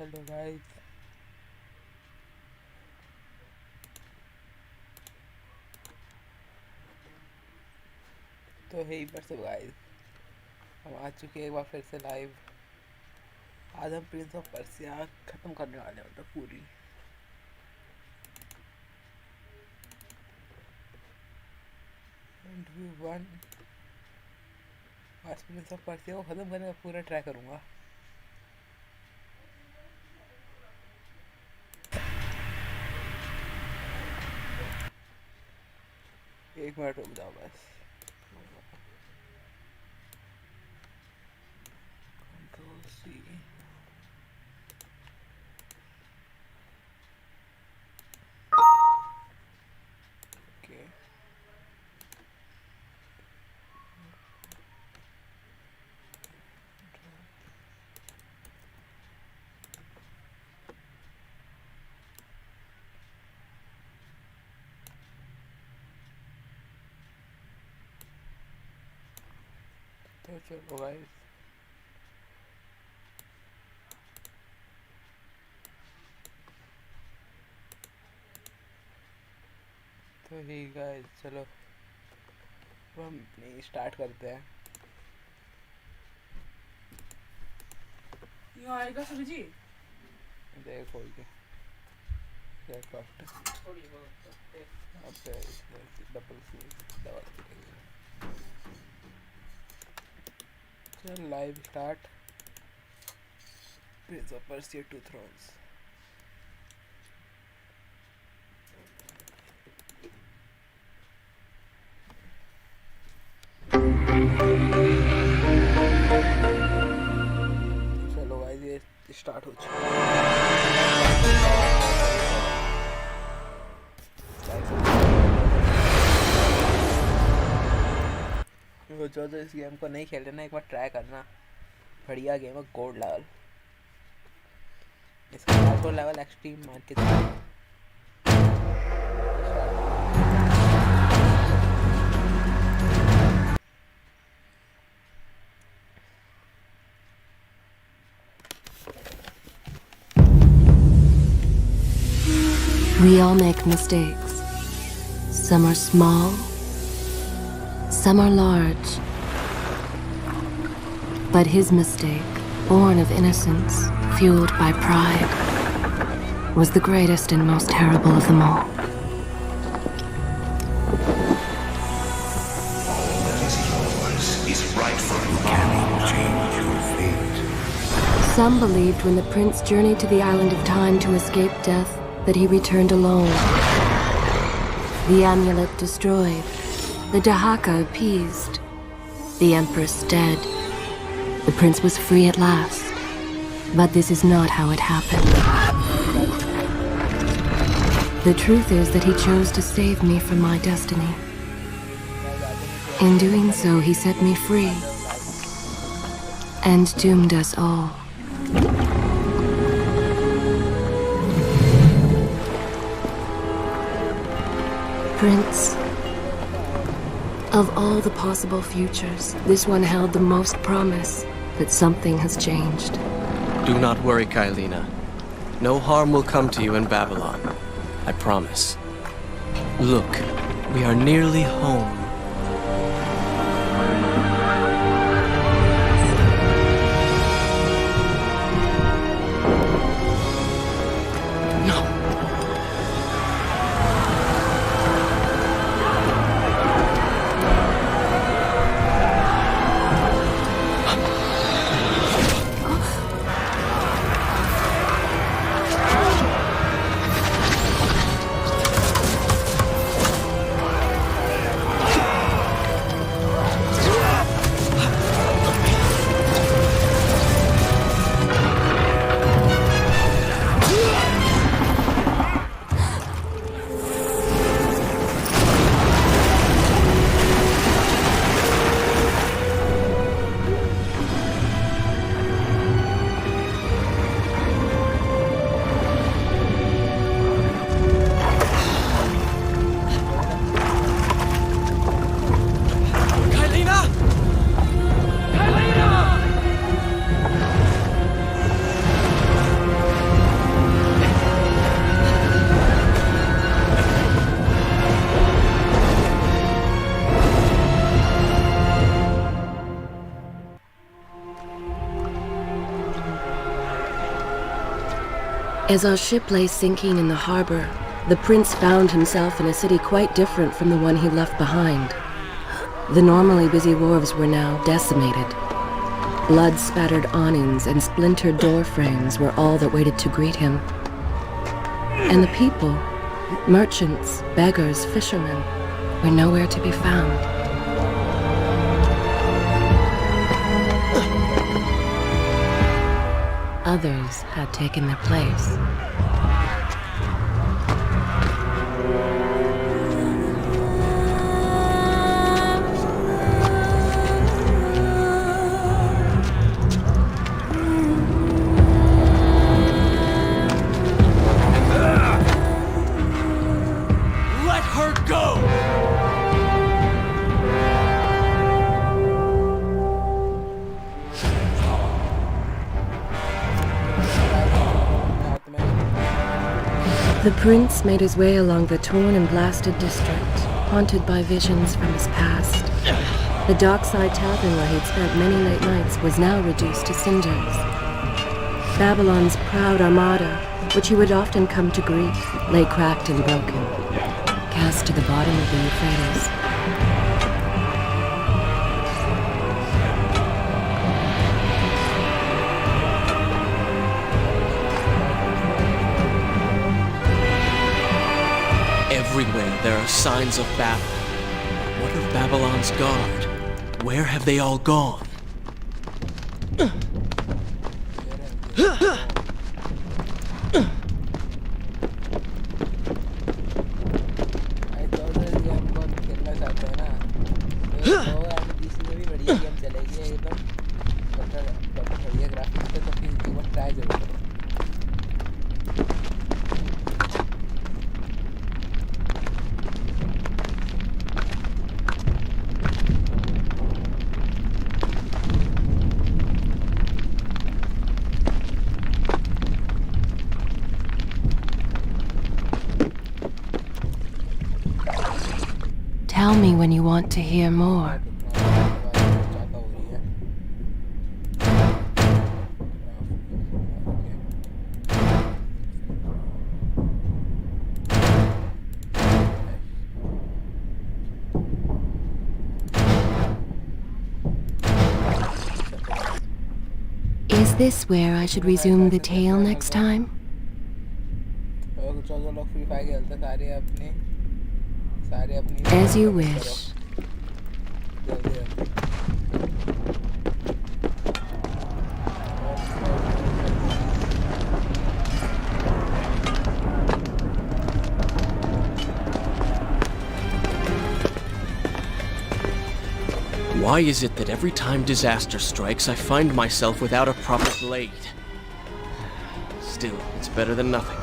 Hello guys. तो है पर सब गाइस, हम आ चुके हैं एक बार फिर से लाइव। आज हम प्रिंस ऑफ पर्सिया खत्म करने वाले हैं, मतलब पूरी। इंटरव्यू 1। आज प्रिंस ऑफ पर्सिया को खत्म करने का पूरा ट्राई करूँगा। एक मिनट रुक जाओ बस। Control C. ओके, तो चलो गाइस। तो ही गाइस चलो अब हम अपनी स्टार्ट करते हैं। ये आएगा सभी जी। देख खोल के क्या कट थोड़ी बहुत अब डबल सी डबल। चल live start. Prince of Persia 2 thrones. चलो गाइस ये स्टार्ट हो चुका है। जो इस गेम को नहीं खेलते ना, एक बार ट्राई करना। बढ़िया गेम है, गोल्ड लेवल। इसका गोल्ड लेवल एक्सट्रीम मान के चलो। We all make mistakes. Some are small, some are large. But his mistake, born of innocence, fueled by pride, was the greatest and most terrible of them all. What is yours is rightful. Can it change your fate? Some believed when the prince journeyed to the island of time to escape death that he returned alone. The amulet destroyed, the Dahaka appeased, the empress dead. The prince was free at last. But this is not how it happened. The truth is that he chose to save me from my destiny. In doing so, he set me free and doomed us all. Prince, of all the possible futures, this one held the most promise that something has changed. Do not worry, Kailina. No harm will come to you in Babylon. I promise. Look, we are nearly home. No. As our ship lay sinking in the harbor, the prince found himself in a city quite different from the one he left behind. The normally busy wharves were now decimated. Blood-spattered awnings and splintered door frames were all that waited to greet him. And the people, merchants, beggars, fishermen, were nowhere to be found. Others had taken their place. Let her go! The prince made his way along the torn and blasted district, haunted by visions from his past. The dockside tavern where he'd spent many late nights was now reduced to cinders. Babylon's proud armada, which he would often come to greet, lay cracked and broken, cast to the bottom of the Euphrates. Everywhere there are signs of battle. What of Babylon's guard? Where have they all gone? Tell me when you want to hear more. Is this where I should resume the tale next time? As you wish. Why is it that every time disaster strikes, I find myself without a proper blade? Still, it's better than nothing.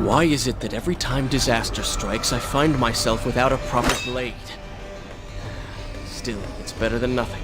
Why is it that every time disaster strikes, I find myself without a proper blade? Still, it's better than nothing.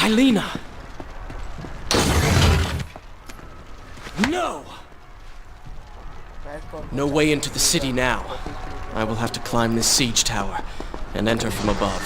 Kylina! No! No way into the city now. I will have to climb this siege tower and enter from above.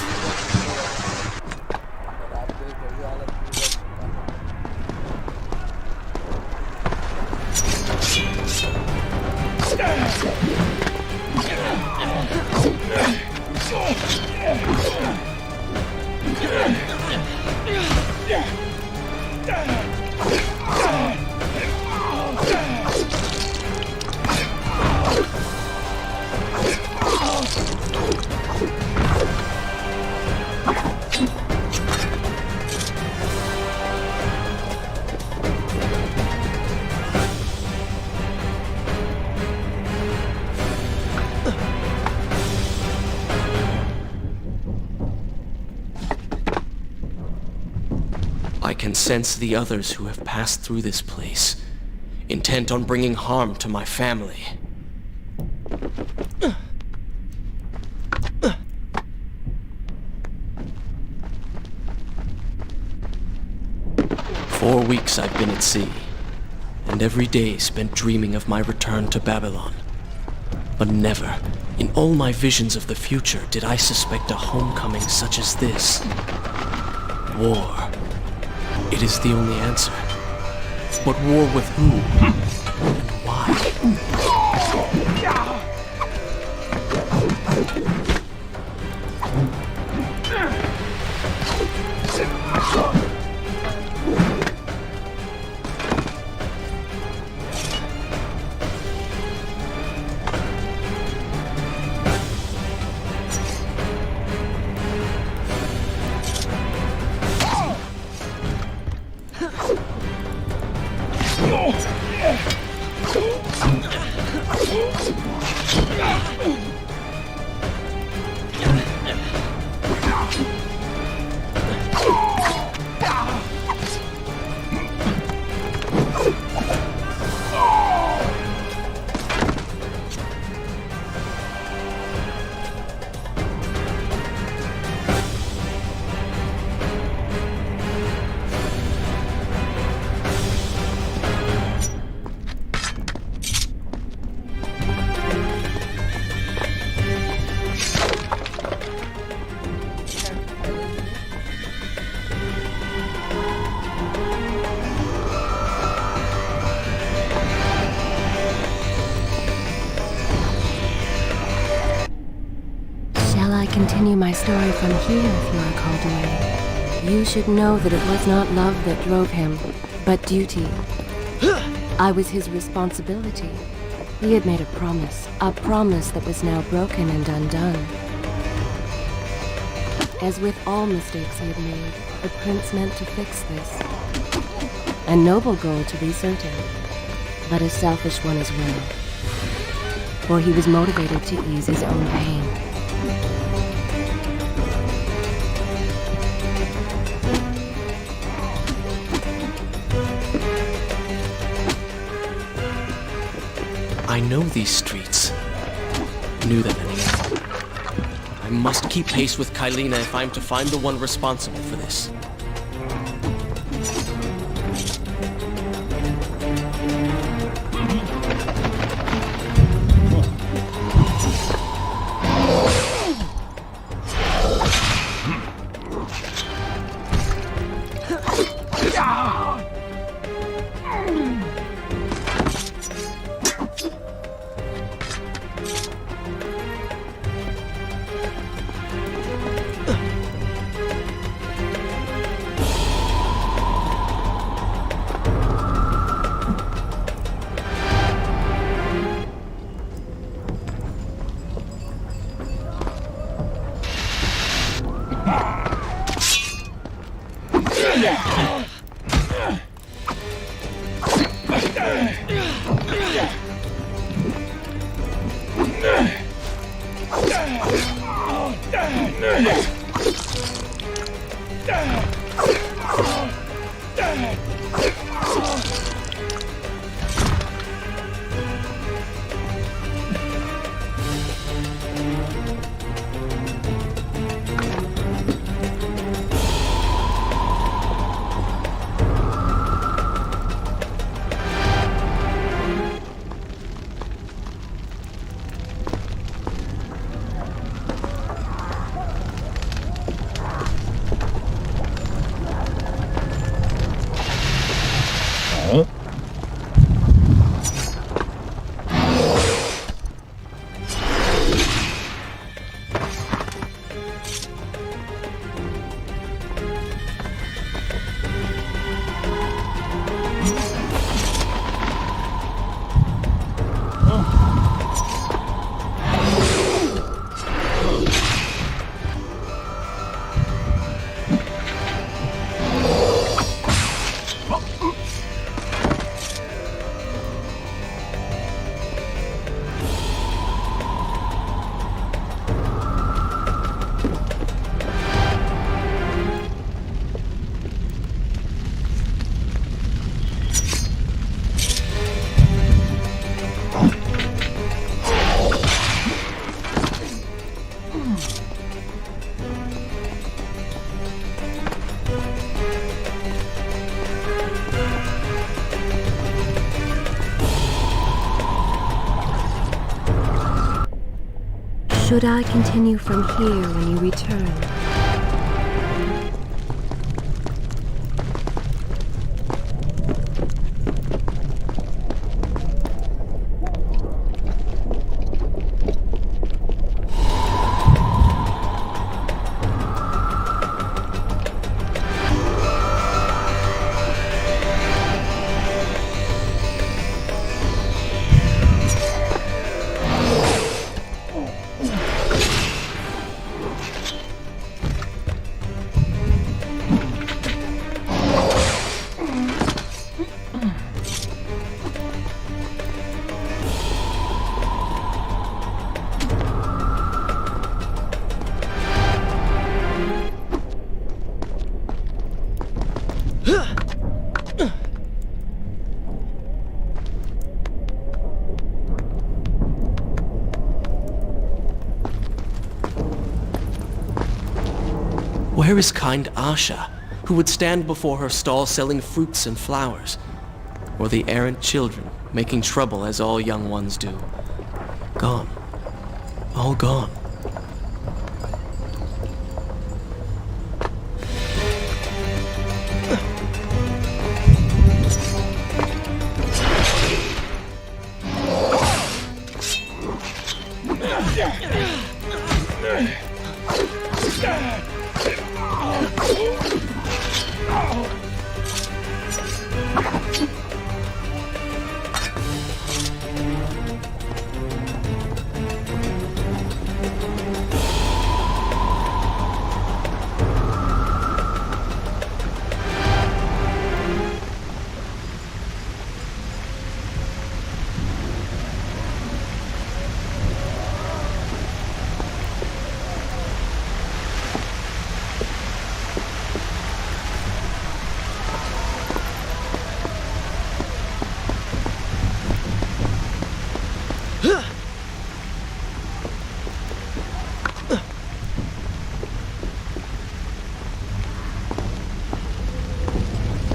I can sense the others who have passed through this place, intent on bringing harm to my family. "4 weeks I've been at sea, and every day spent dreaming of my return to Babylon. But never, in all my visions of the future, did I suspect a homecoming such as this. War. It is the only answer. But war with who? And why? Shall I continue my story from here if you are called away? You should know that it was not love that drove him, but duty. I was his responsibility. He had made a promise that was now broken and undone. As with all mistakes he had made, the prince meant to fix this. A noble goal, to be certain, but a selfish one as well. For he was motivated to ease his own pain. I know these streets. Knew them anyhow. I must keep pace with Kylina if I'm to find the one responsible for this. Should I continue from here when you return? Where is kind Asha, who would stand before her stall selling fruits and flowers? Or the errant children, making trouble as all young ones do? Gone. All gone.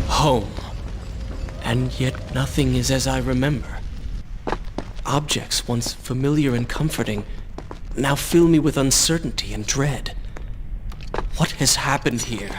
Home. And yet nothing is as I remember. Objects once familiar and comforting now fill me with uncertainty and dread. What has happened here?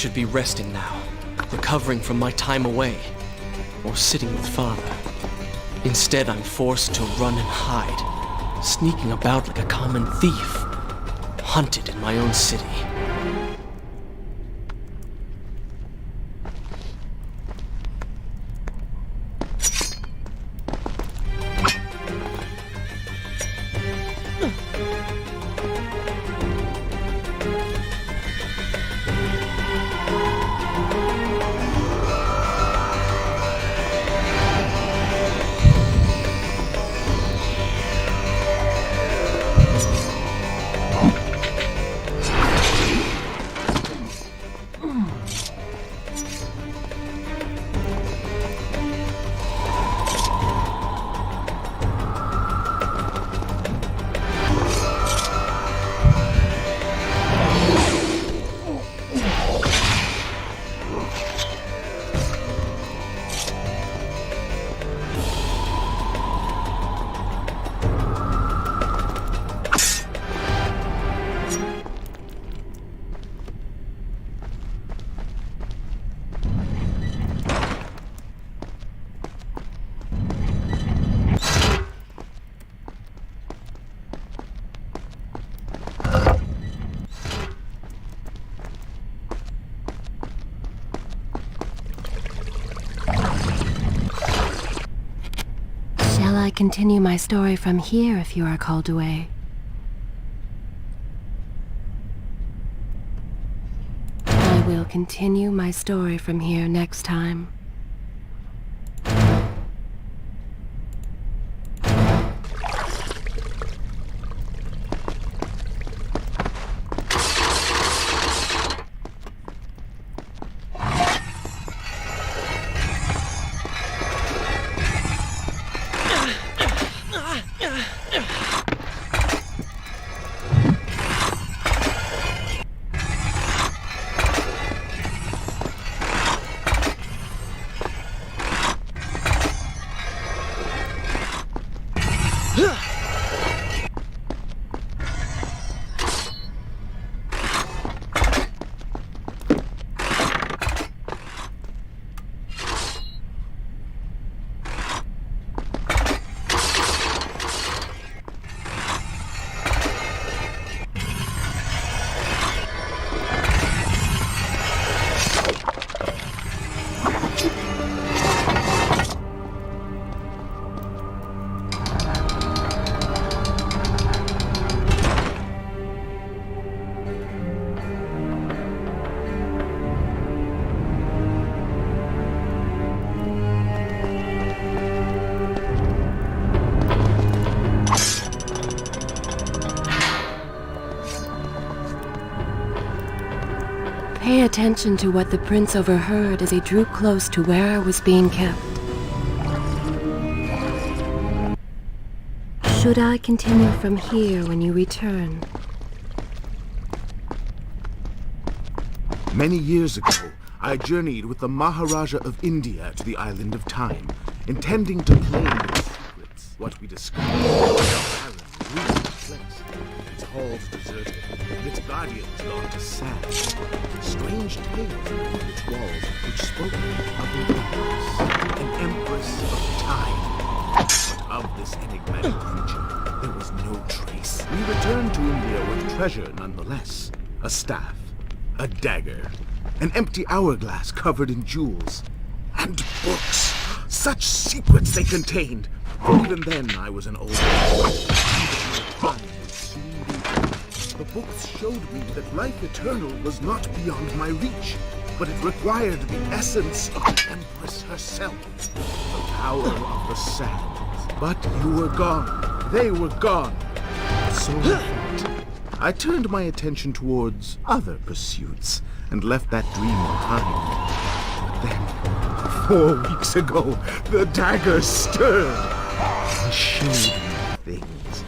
should be resting now, recovering from my time away, or sitting with father. Instead, I'm forced to run and hide, sneaking about like a common thief, hunted in my own city. Shall I continue my story from here if you are called away? I will continue my story from here next time. Pay attention to what the prince overheard as he drew close to where I was being kept. Should I continue from here when you return? Many years ago, I journeyed with the Maharaja of India to the island of Time, intending to claim its secrets. What we discovered was a barren, ruinous place. Its halls deserted, and its guardians gone to sand. Strange tales upon its walls which spoke of an empress of time. But of this enigmatic creature, there was no trace. We returned to India with treasure nonetheless. A staff, a dagger, an empty hourglass covered in jewels, and books. Such secrets they contained. For even then I was an old man. Time would soon be over. The books showed me that life eternal was not beyond my reach, but it required the essence of the Empress herself, the power of the sands. But you were gone. They were gone. So I thought. I turned my attention towards other pursuits and left that dream behind. But then, 4 weeks ago, the dagger stirred. It showed me things,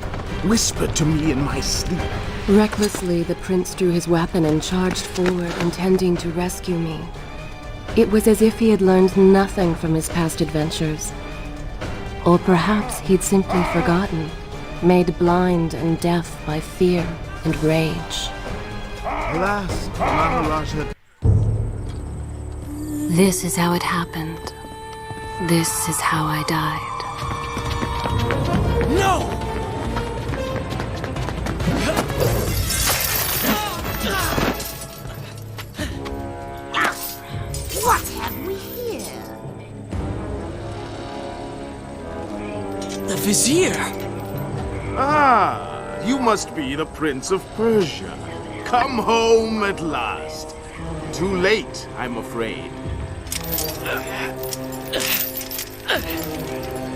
whispered to me in my sleep. Recklessly, the prince drew his weapon and charged forward, intending to rescue me. It was as if he had learned nothing from his past adventures. Or perhaps he'd simply forgotten, made blind and deaf by fear and rage. Alas, Maharaja... This is how it happened. This is how I died. No! What have we here? The Vizier! Ah, you must be the Prince of Persia. Come home at last. Too late, I'm afraid.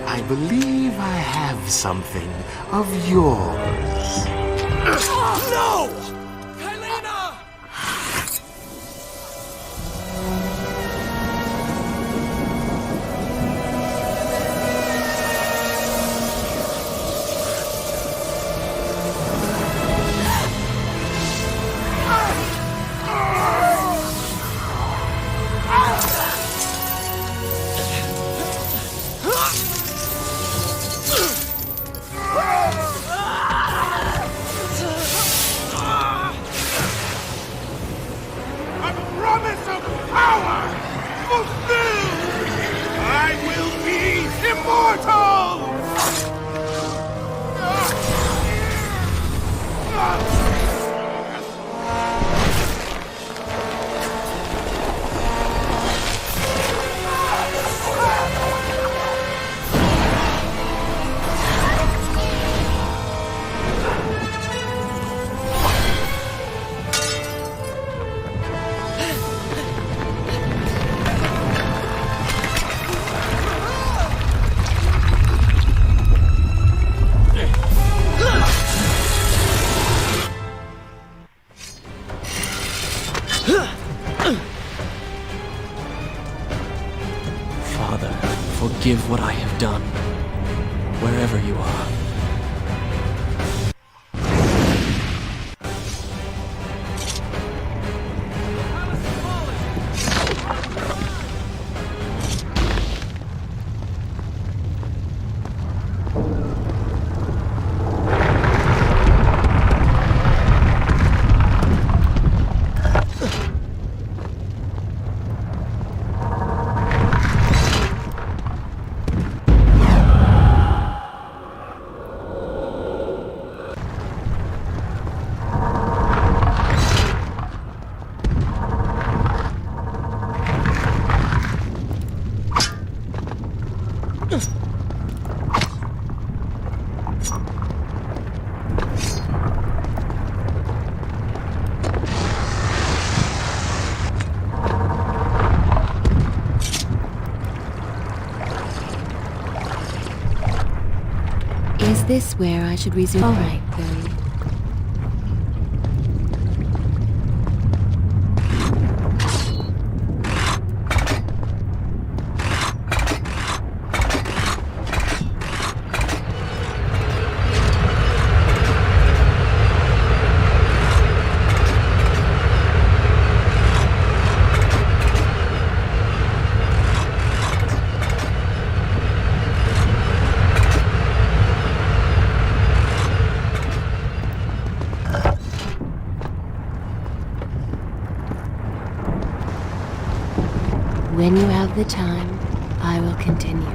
I believe I have something of yours. No! Helena! A promise of power fulfilled! I will be immortal! Father, forgive what I have done, wherever you are. Is this where I should resume? All right, then. When you have the time, I will continue.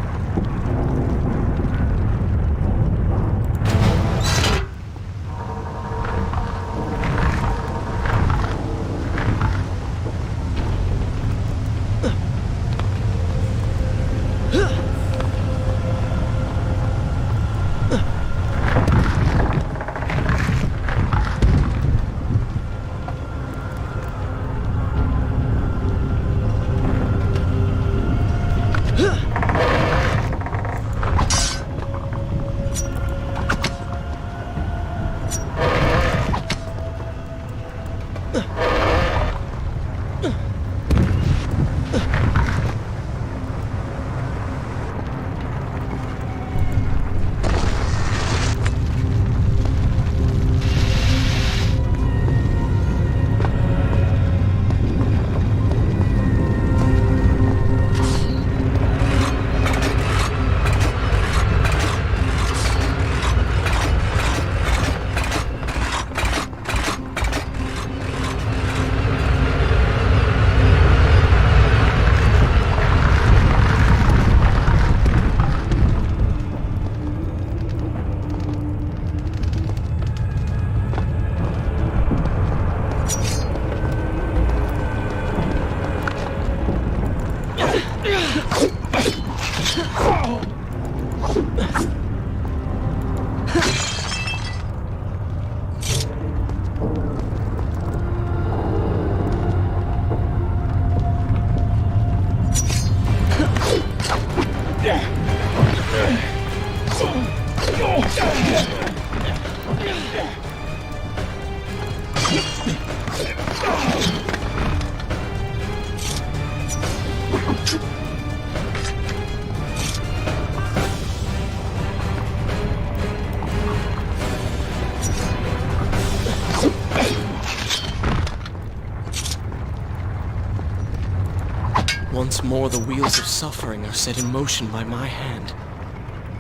Once more, the wheels of suffering are set in motion by my hand.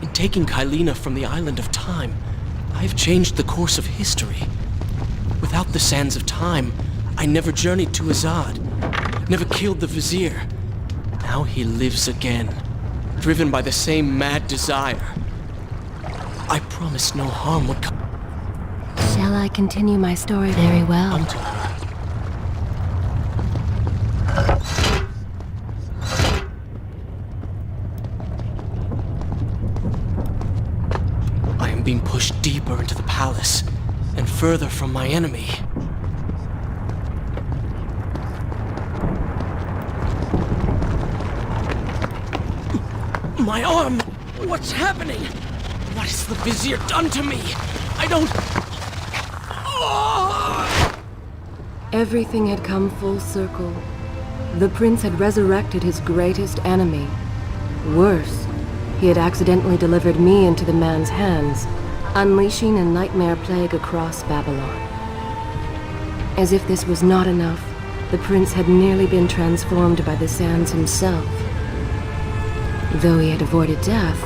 In taking Kylina from the island of time, I have changed the course of history. Without the sands of time, I never journeyed to Azad, never killed the vizier. Now he lives again, driven by the same mad desire. I promised no harm would come Shall I continue my story? Very well. to her. I am being pushed deeper into the palace and further from my enemy. My arm! What's happening? What has the vizier done to me? I don't... Everything had come full circle. The prince had resurrected his greatest enemy. Worse, he had accidentally delivered me into the man's hands, unleashing a nightmare plague across Babylon. As if this was not enough, the prince had nearly been transformed by the sands himself. Though he had avoided death,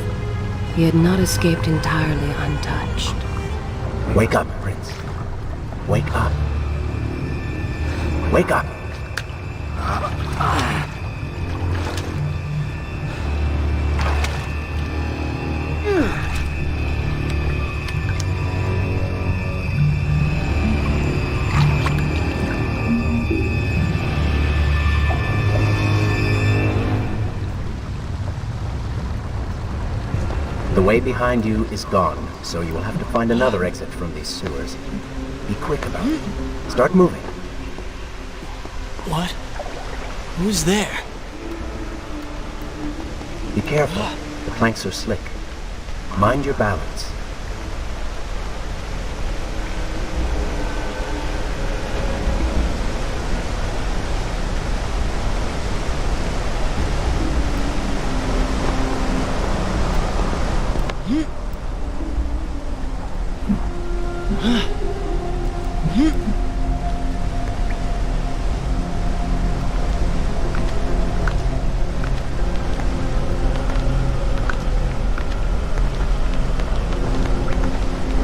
he had not escaped entirely untouched. Wake up, Prince. Wake up. Wake up. The way behind you is gone, so you will have to find another exit from these sewers. Be quick about it. Start moving. What? Who's there? Be careful. The planks are slick. Mind your balance.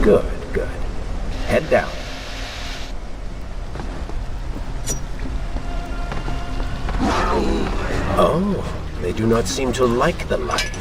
Good, good. Head down. Oh, they do not seem to like the light.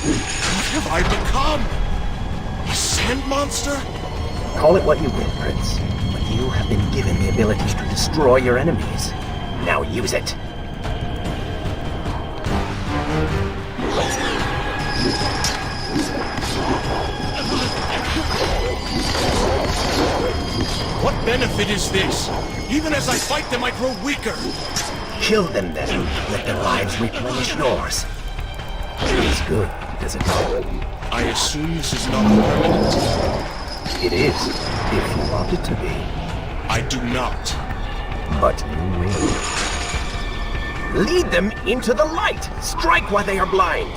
What have I become? A sand monster? Call it what you will, Prince, but you have been given the ability to destroy your enemies. Now use it. What benefit is this? Even as I fight them, I grow weaker. Kill them then. Let their lives replenish yours. It's good, does it not? I assume this is not permanent. It is, if you want it to be. I do not. But you will. Lead them into the light! Strike while they are blind!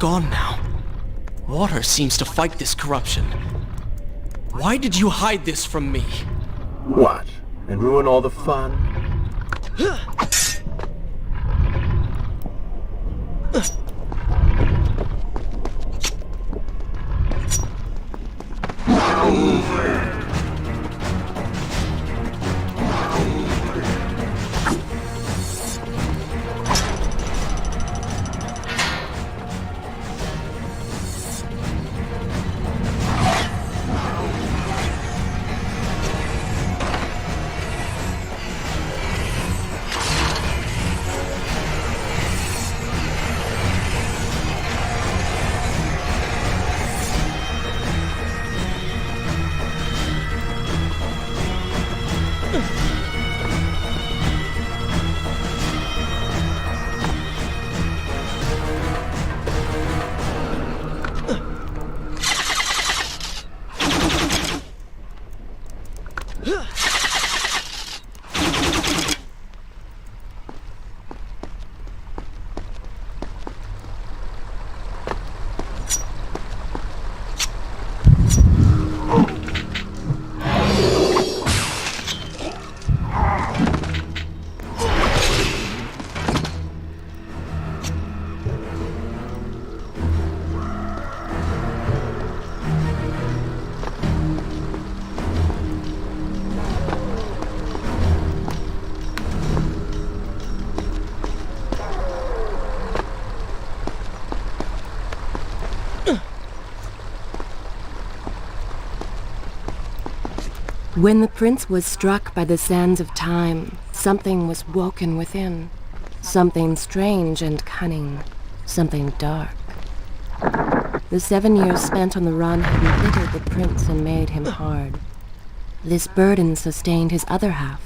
Gone now. Water seems to fight this corruption. Why did you hide this from me? What? And ruin all the fun? When the prince was struck by the sands of time, something was woken within. Something strange and cunning. Something dark. The 7 years spent on the run had embittered the prince and made him hard. This burden sustained his other half,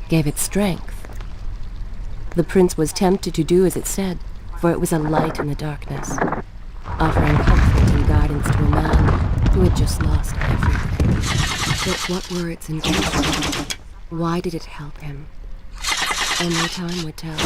gave it strength. The prince was tempted to do as it said, for it was a light in the darkness, offering comfort and guidance to a man who had just lost everything. But what were its intentions? Why did it help him? Only time would tell.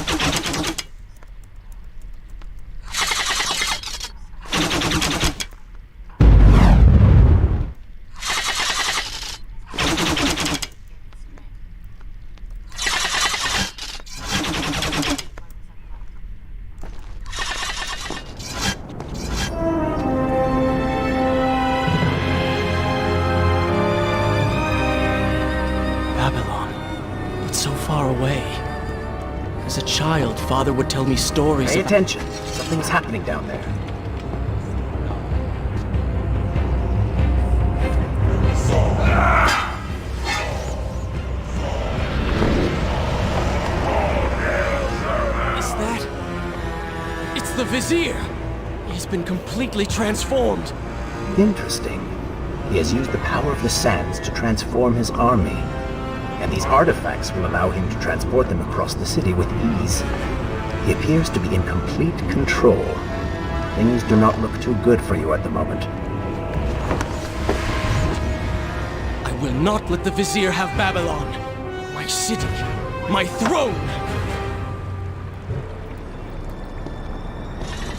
As a child, Father would tell me stories Pay of... attention. Something's happening down there. Is that... It's the Vizier! He has been completely transformed. Interesting. He has used the power of the sands to transform his army. And these artifacts will allow him to transport them across the city with ease. He appears to be in complete control. Things do not look too good for you at the moment. I will not let the Vizier have Babylon. My city. My throne.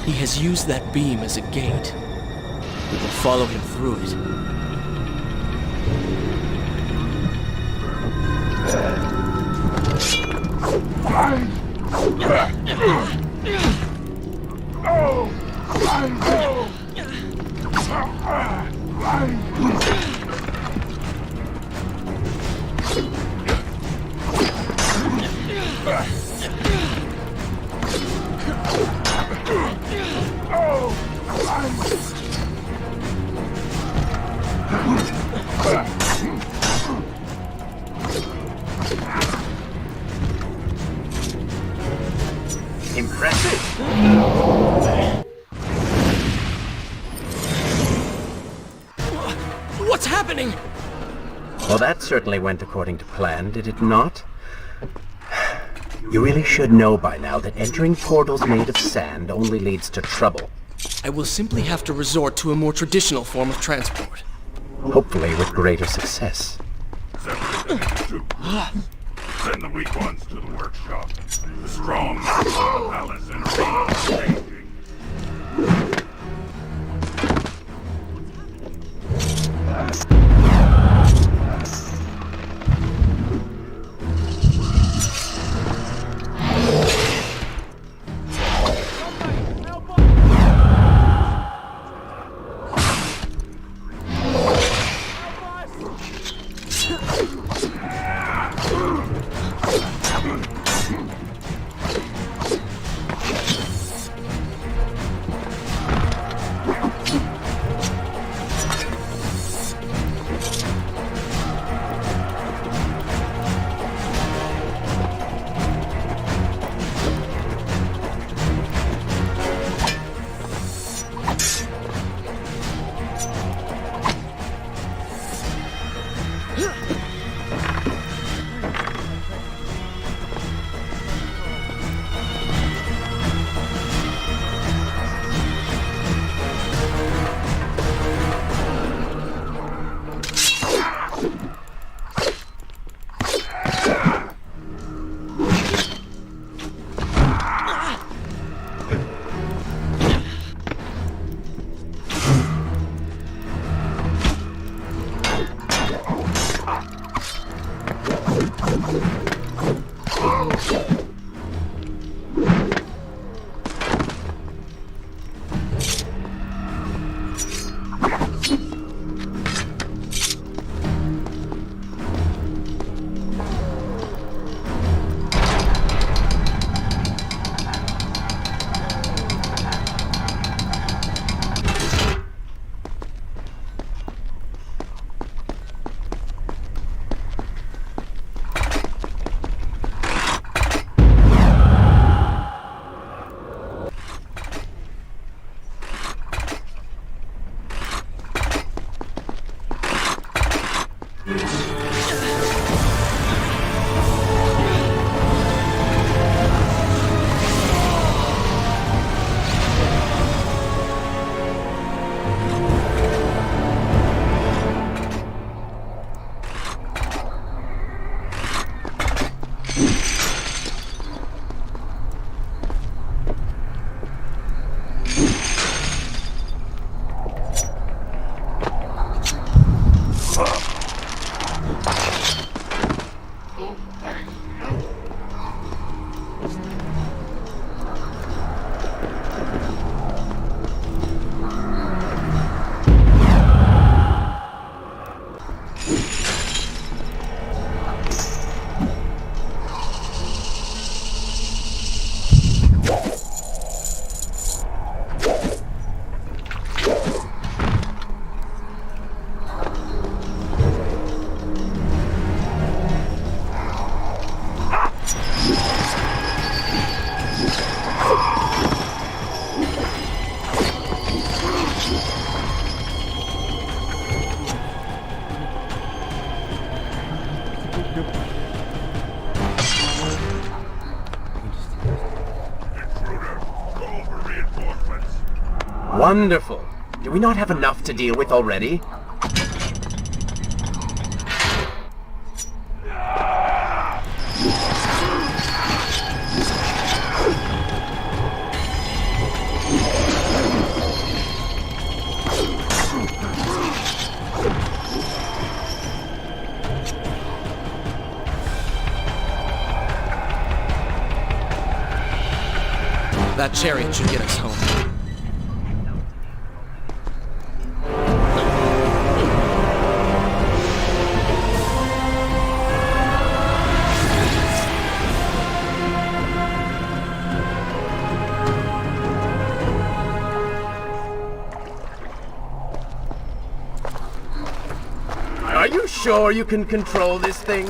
He has used that beam as a gate. We will follow him through it. Impressive. What's happening? Well, that certainly went according to plan, did it not? You really should know by now that entering portals made of sand only leads to trouble. I will simply have to resort to a more traditional form of transport. Hopefully with greater success. Send the weak ones to the workshop. The strong to the palace and arena staging. Intruder, call for reinforcements. Wonderful. Do we not have enough to deal with already? That chariot should get us home. Are you sure you can control this thing?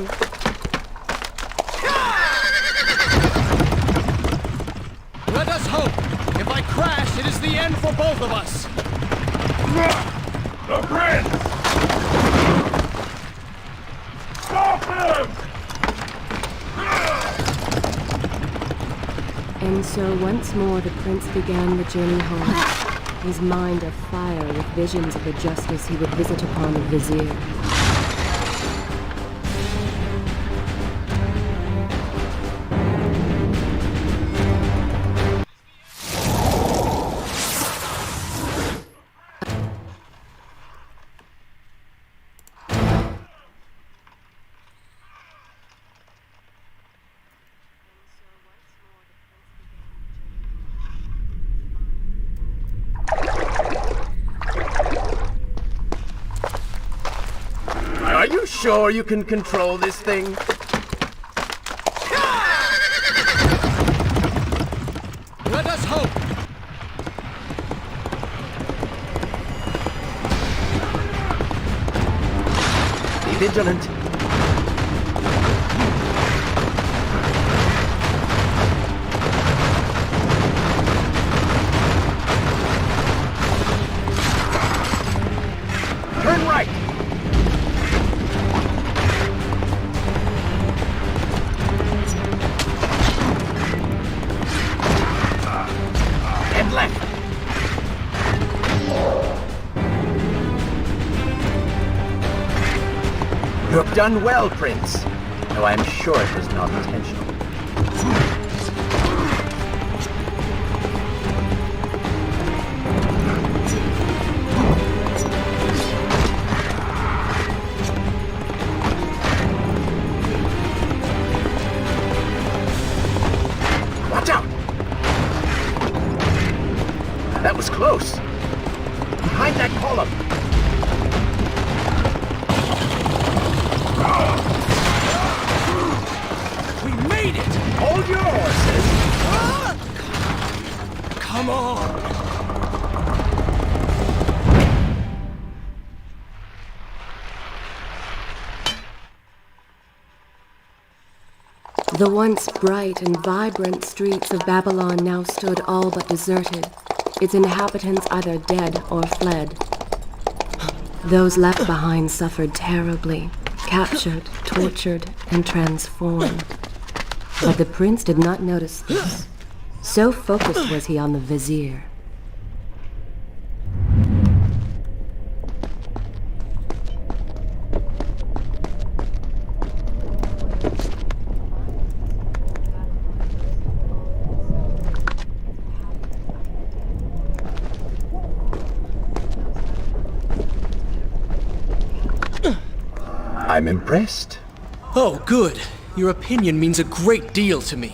Let us hope! If I crash, it is the end for both of us! The prince! Stop him! And so once more the prince began the journey home, his mind afire with visions of the justice he would visit upon the vizier. Are you sure you can control this thing? Let us hope! Be vigilant. Turn right! And left. You have done well, Prince. Though I am sure it was not intentional. Watch out! That was close. Behind that column. We made it! Hold your horses. Come on! The once bright and vibrant streets of Babylon now stood all but deserted, its inhabitants either dead or fled. Those left behind suffered terribly, captured, tortured, and transformed. But the prince did not notice this. So focused was he on the vizier. I'm impressed. Oh, good. Your opinion means a great deal to me.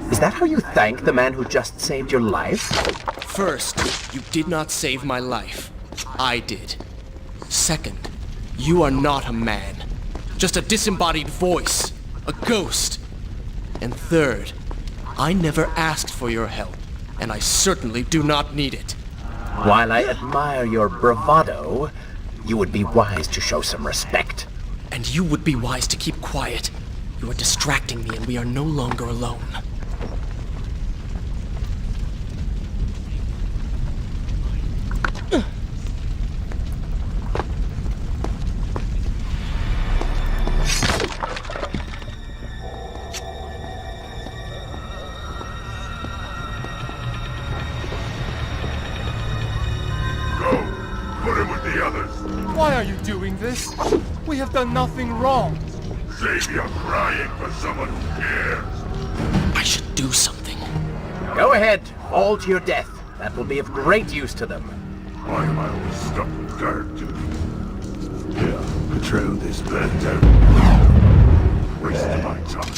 Is that how you thank the man who just saved your life? First, you did not save my life. I did. Second, you are not a man. Just a disembodied voice. A ghost. And third, I never asked for your help, and I certainly do not need it. While I admire your bravado, you would be wise to show some respect. And you would be wise to keep quiet. You are distracting me, and we are no longer alone. Put him with the others. Why are you doing this? We have done nothing wrong. Save your crying for someone who cares. I should do something. Go ahead, fall to your death. That will be of great use to them. Why am I always stuck with character? Yeah, betrayal this bandit. Waste of my time.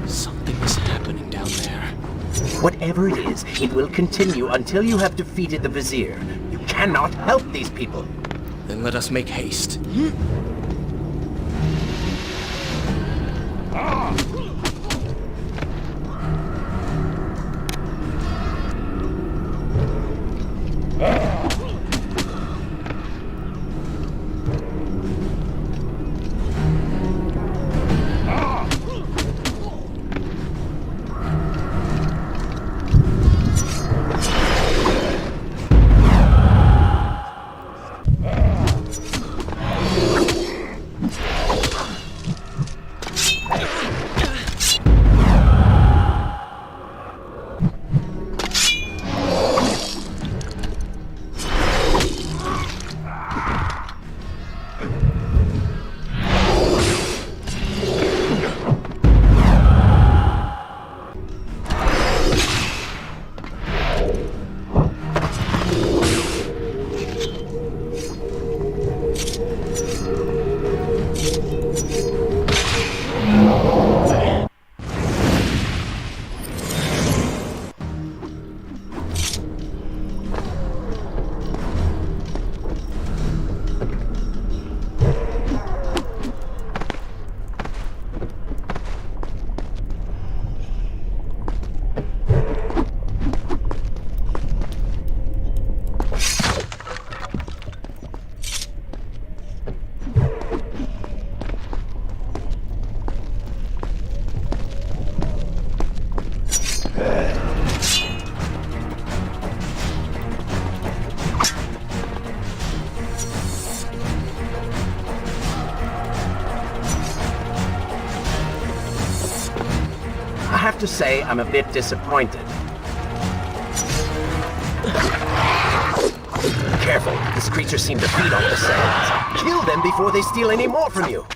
Something is happening down there. Whatever it is, it will continue until you have defeated the Vizier. You cannot help these people. Then let us make haste. I have to say, I'm a bit disappointed. Careful, these creatures seem to feed on the sands. Kill them before they steal any more from you.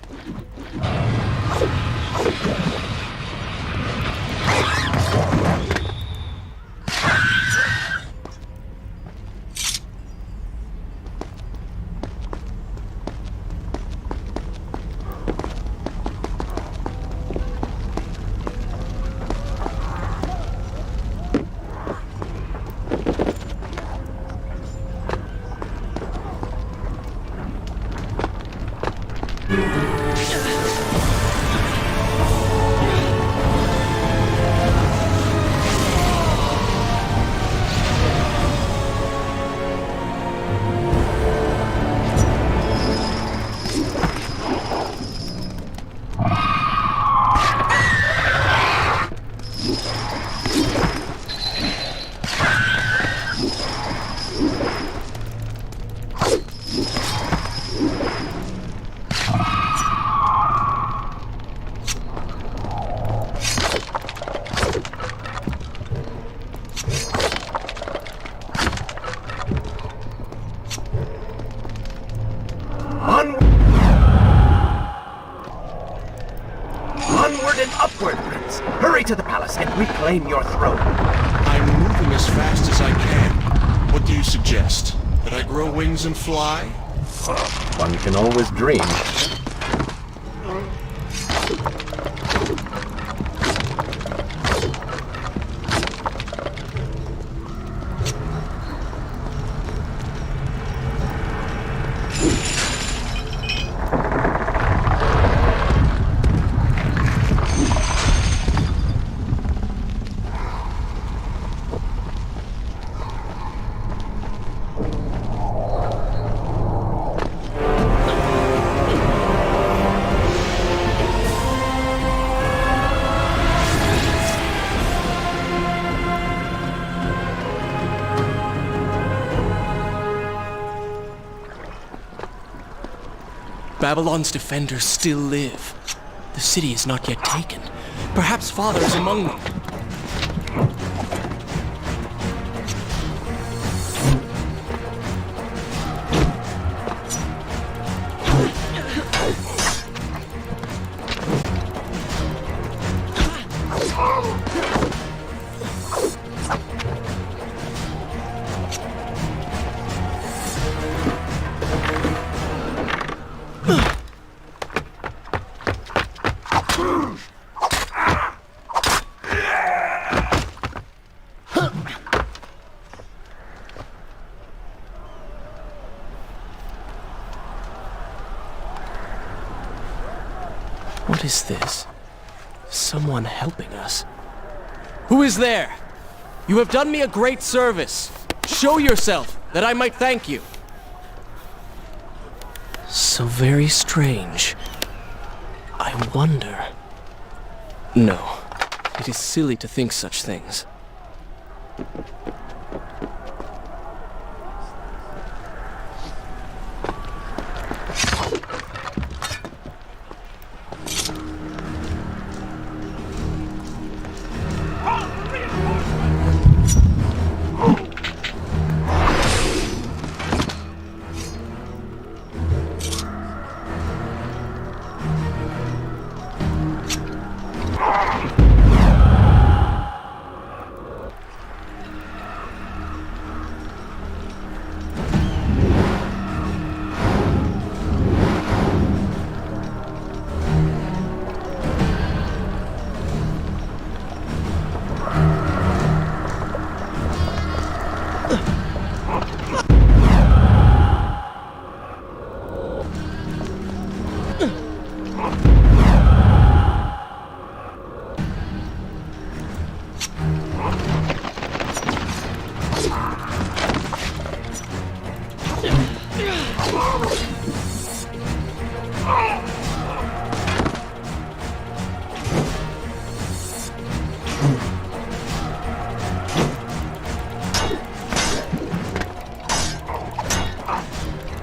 Hurry to the palace and reclaim your throne. I'm moving as fast as I can. What do you suggest? That I grow wings and fly? One can always dream. Babylon's defenders still live. The city is not yet taken. Perhaps Father is among them. What is this? Someone helping us. Who is there? You have done me a great service. Show yourself, that I might thank you. So very strange. I wonder... No, it is silly to think such things.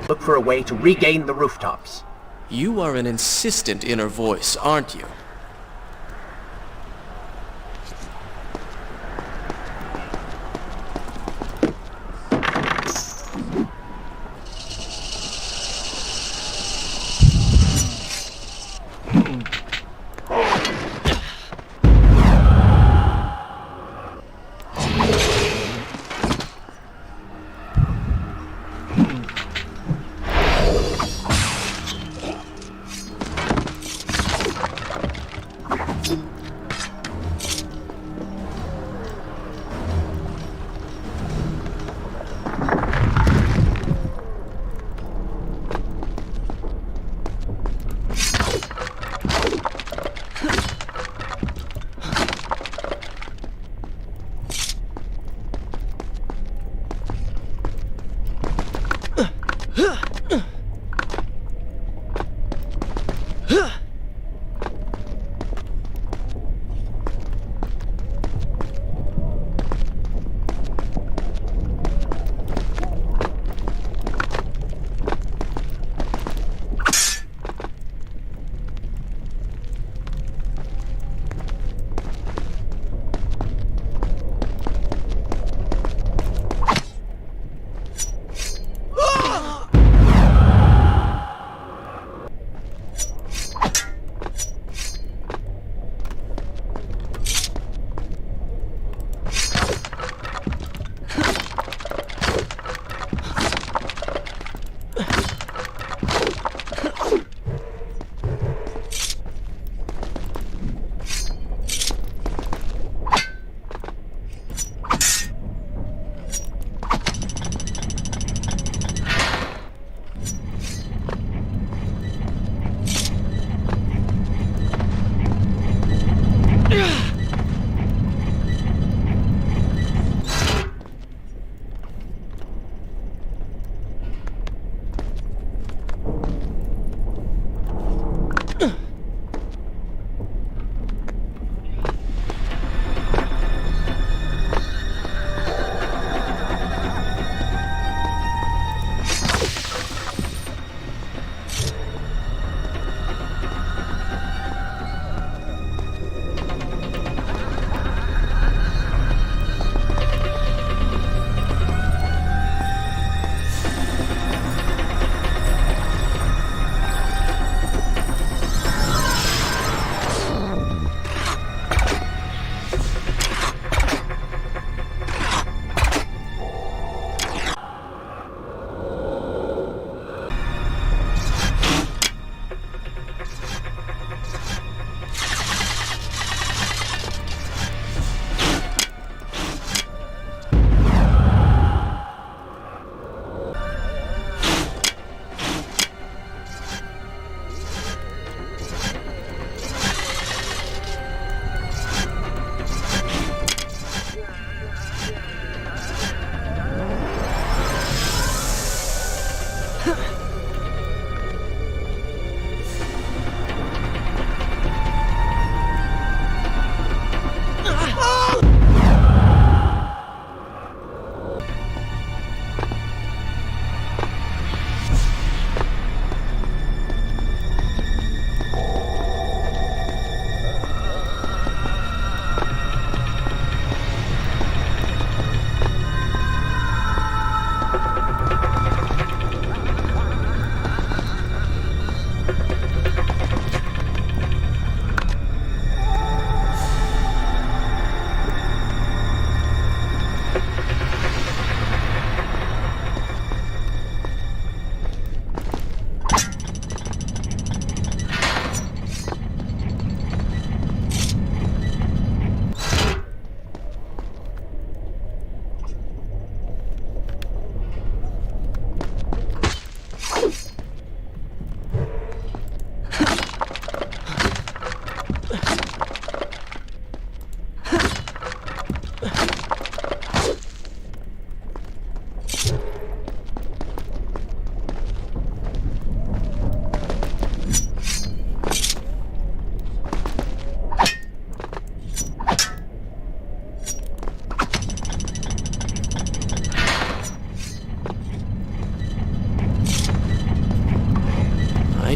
Look for a way to regain the rooftops. You are an insistent inner voice, aren't you?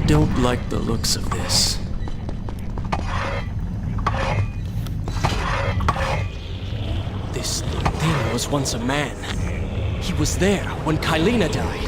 don't like the looks of this. This thing was once a man. He was there when Kylena died.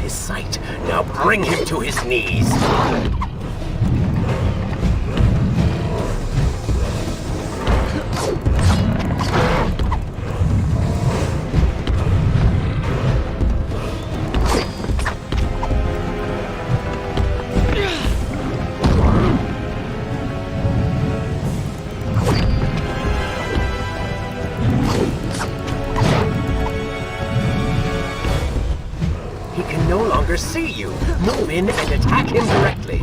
his sight. Now bring him to his knees. He can no longer see you. Move in and attack him directly.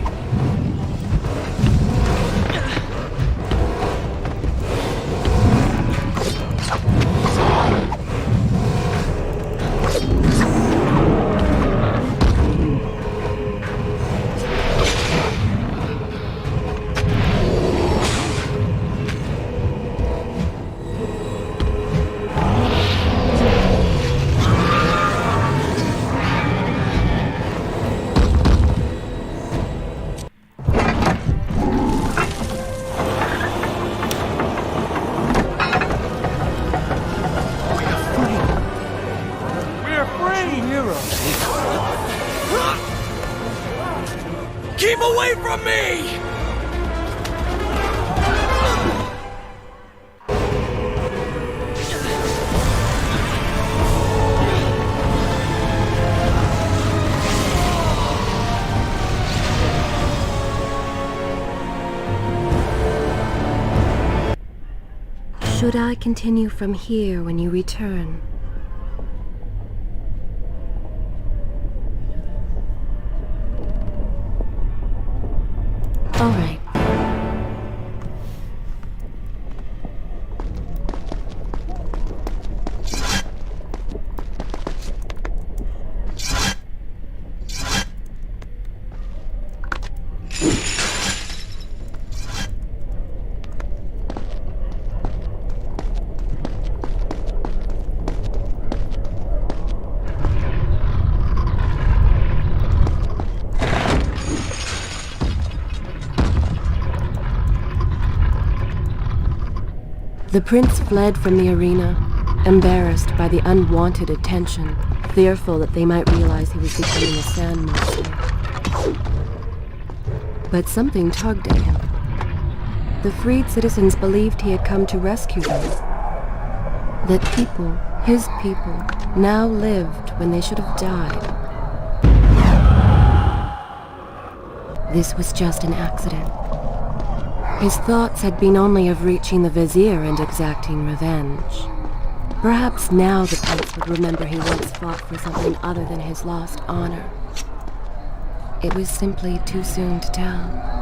Keep away from me! Should I continue from here when you return? All right. The prince fled from the arena, embarrassed by the unwanted attention, fearful that they might realize he was becoming a sand monster. But something tugged at him. The freed citizens believed he had come to rescue them. That people, his people, now lived when they should have died. This was just an accident. His thoughts had been only of reaching the vizier and exacting revenge. Perhaps now the prince would remember he once fought for something other than his lost honor. It was simply too soon to tell.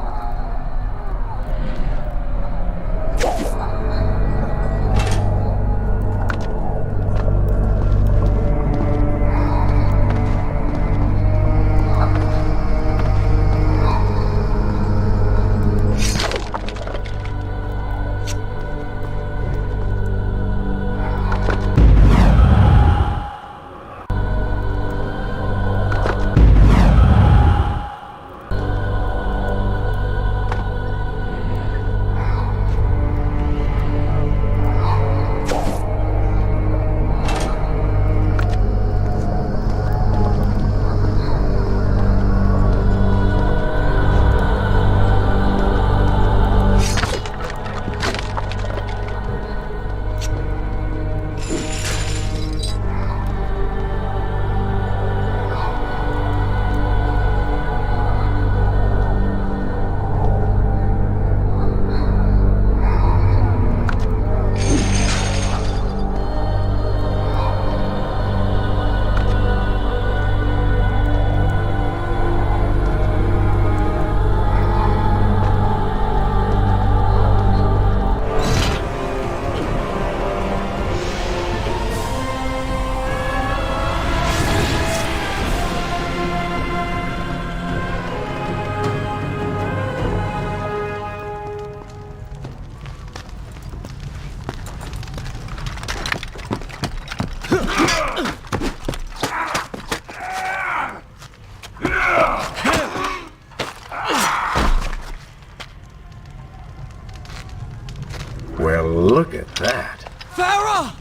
Well, look at that. Farah!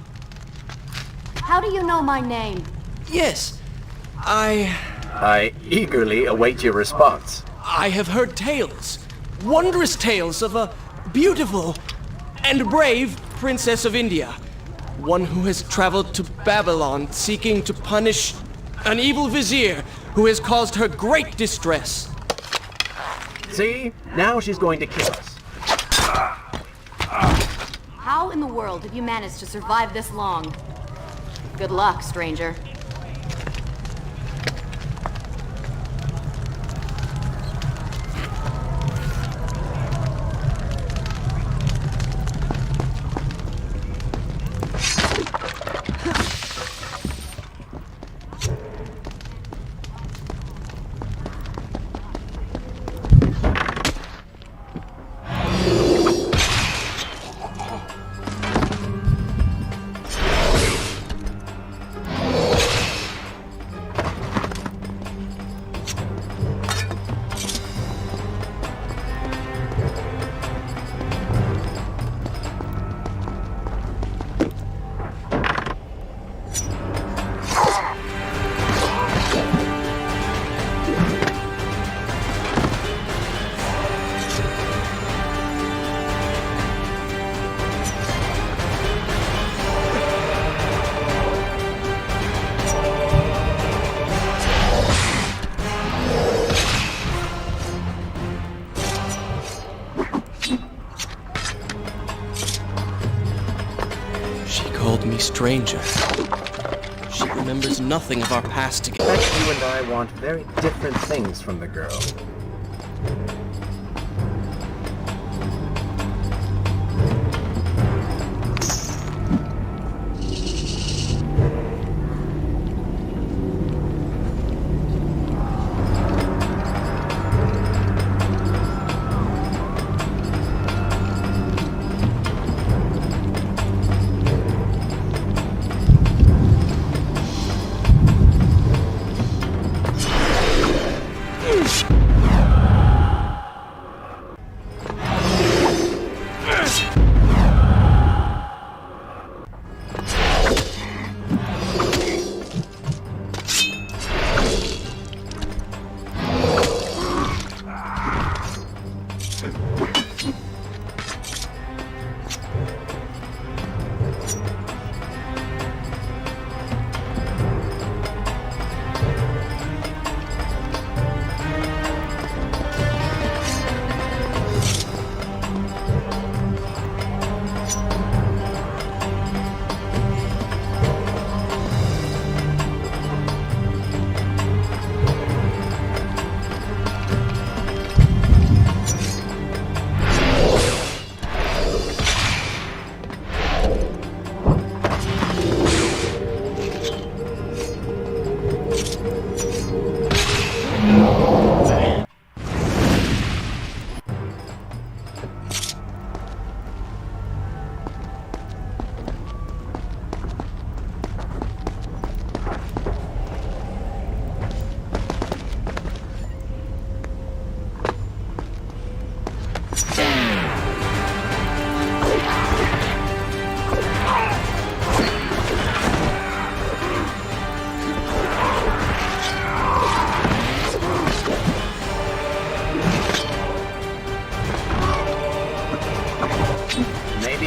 How do you know my name? Yes, I eagerly await your response. I have heard tales, wondrous tales of a beautiful and brave princess of India. One who has traveled to Babylon seeking to punish an evil vizier who has caused her great distress. See? Now she's going to kill us. How in the world have you managed to survive this long? Good luck, stranger. Called me stranger. She remembers nothing of our past together. I bet you and I want very different things from the girl.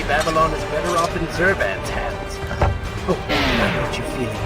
Babylon is better off in Zurban's hands. Oh, I know what your feelings.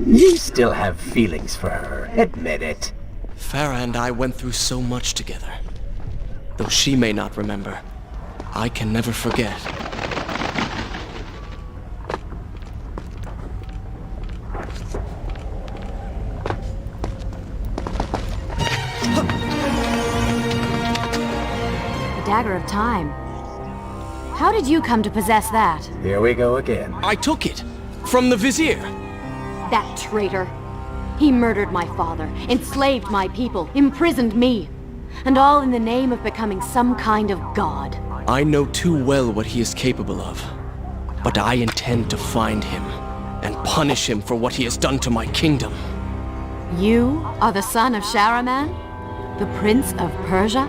You still have feelings for her. Admit it. Farah and I went through so much together. Though she may not remember, I can never forget. The Dagger of Time. How did you come to possess that? Here we go again. I took it from the Vizier. That traitor. He murdered my father, enslaved my people, imprisoned me. And all in the name of becoming some kind of god. I know too well what he is capable of. But I intend to find him and punish him for what he has done to my kingdom. You are the son of Shahraman? The Prince of Persia?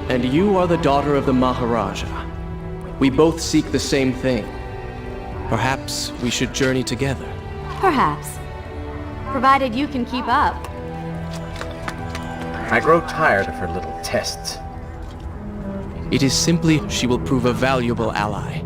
And you are the daughter of the Maharaja. We both seek the same thing. Perhaps we should journey together. Perhaps. Provided you can keep up. I grow tired of her little tests. It is simply she will prove a valuable ally.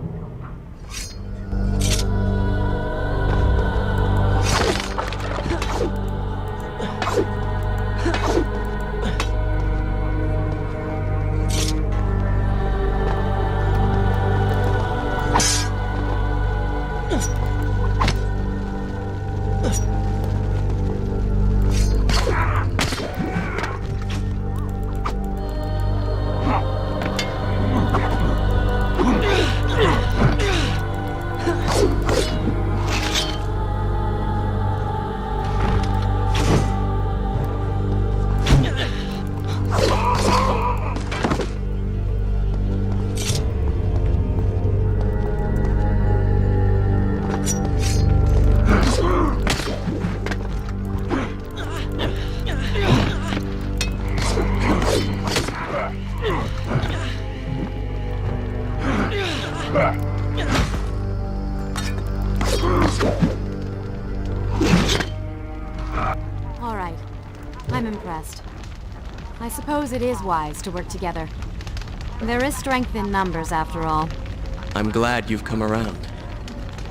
All right. I'm impressed. I suppose it is wise to work together. There is strength in numbers, after all. I'm glad you've come around.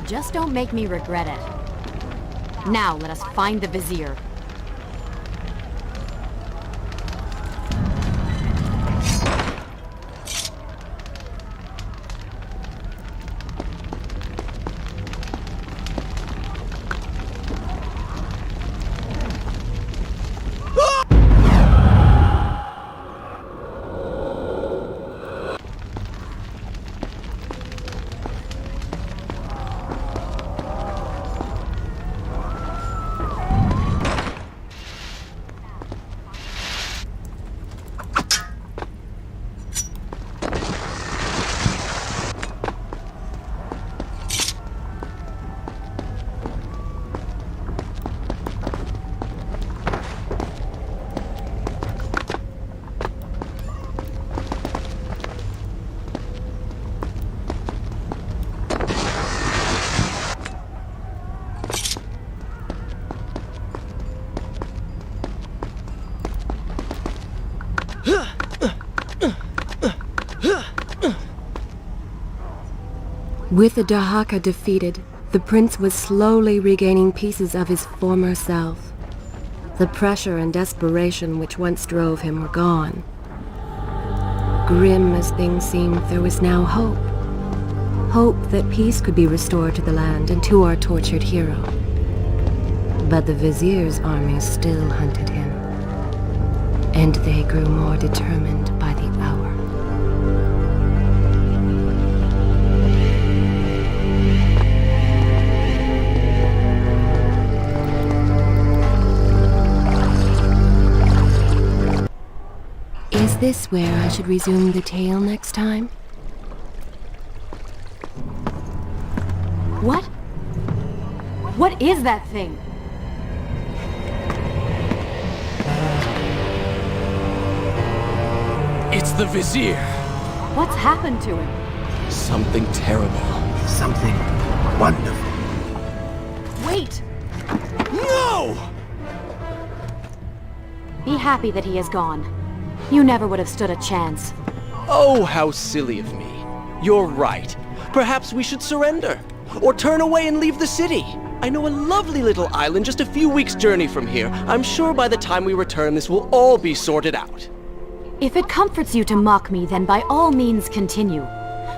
Just don't make me regret it. Now let us find the Vizier. With the Dahaka defeated, the prince was slowly regaining pieces of his former self. The pressure and desperation which once drove him were gone. Grim as things seemed, there was now hope. Hope that peace could be restored to the land and to our tortured hero. But the Vizier's army still hunted him, and they grew more determined by the hour. Is this where I should resume the tale next time? What? What is that thing? It's the Vizier. What's happened to him? Something terrible. Something wonderful. Wait! No! Be happy that he is gone. You never would have stood a chance. Oh, how silly of me. You're right. Perhaps we should surrender. Or turn away and leave the city. I know a lovely little island just a few weeks' journey from here. I'm sure by the time we return, this will all be sorted out. If it comforts you to mock me, then by all means continue.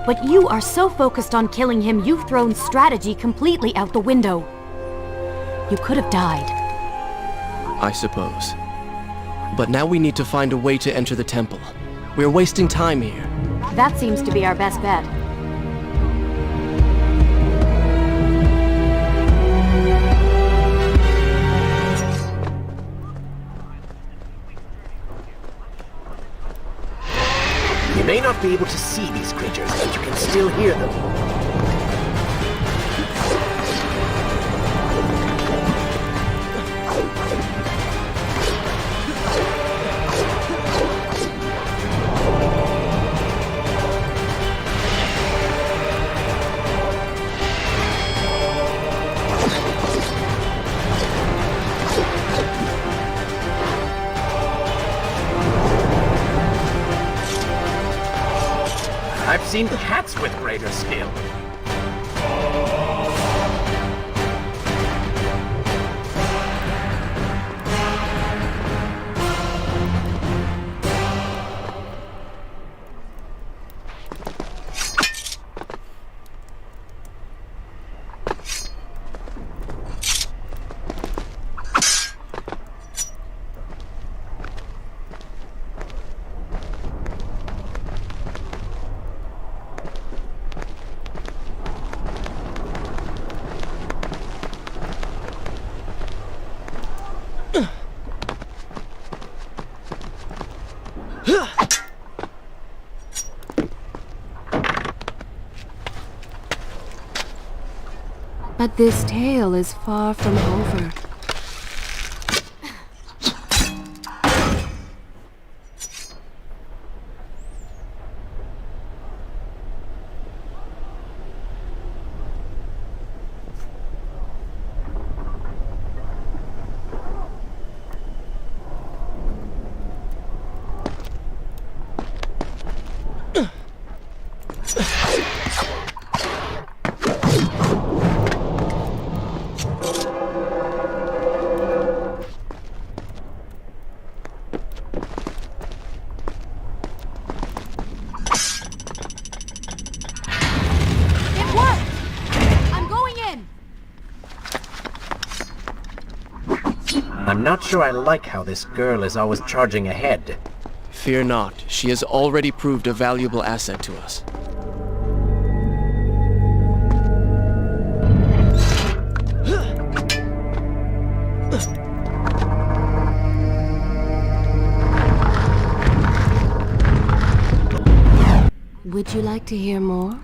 But you are so focused on killing him, you've thrown strategy completely out the window. You could have died. I suppose. But now we need to find a way to enter the temple. We're wasting time here. That seems to be our best bet. You may not be able to see these creatures, but you can still hear them. I've seen cats with greater skill. But this tale is far from over. I'm not sure I like how this girl is always charging ahead. Fear not, she has already proved a valuable asset to us. Would you like to hear more?